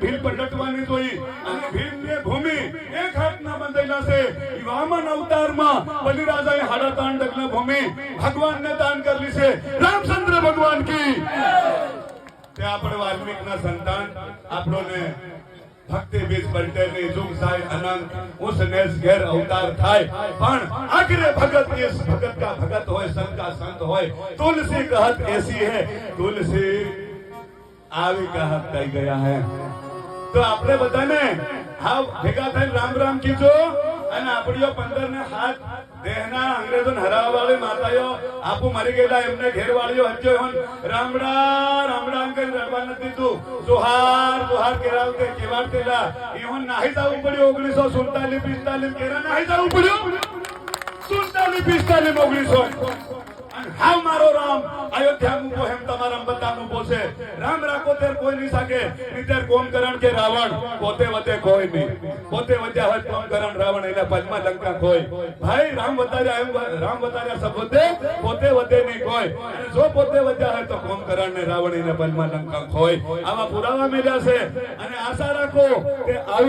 ભીલ પલટવાની જોઈ અને ભીલને ભૂમિ એક હાથના બંધાયેલા છે ઈ વામન અવતારમાં બલિરાજાએ 3.5 ડગલા ભૂમિ ભગવાનને દાન કરેલી છે રામચંદ્ર ભગવાન કી તે આપણે વાલ્મીકના સંતાન આપણોને ભક્તિ બીજ પલટેની યુગ જાય અનંત उस नेस घेर अवतार थाय पण आखिर भगत इस भगत का भगत होय संत का संत होय तुलसी कहत ऐसी है तुलसी આવી કહત થઈ ગયા હે તો આપણે બધાને હા ભેગા થઈને રામ રામ કીજો અને આપણીઓ 15 ને હાથ દેહના અંગ્રેજોને હરાવવા વાળી માતાઓ આપુ મરી ગયેલા એમને ઘેરવાળીઓ હચ્યો હોન રામડા રામડા કે રડવા નથી તું જોહાર જોહાર કેરાવતે કેવાડતેલા ઈહોન નાહી જાવું પડ્યું 1947 45 કેરા નાહી જાવું પડ્યું 47 45 1900 हाउ मारो राम अयोध्या में को हम तमारा बतानु पोसे राम राको तेर कोई नहीं सके नितेर कोमकरण के रावण पोते वते कोई नहीं पोते वजह है कोमकरण रावण एला पद्मा लंका कोई भाई राम बताया सब पोते वते नहीं कोई जो पोते वजह है तो कोमकरण ने रावण एला पद्मा लंका कोई आवा पुरावा मिल्या से અને આશા રાખો કે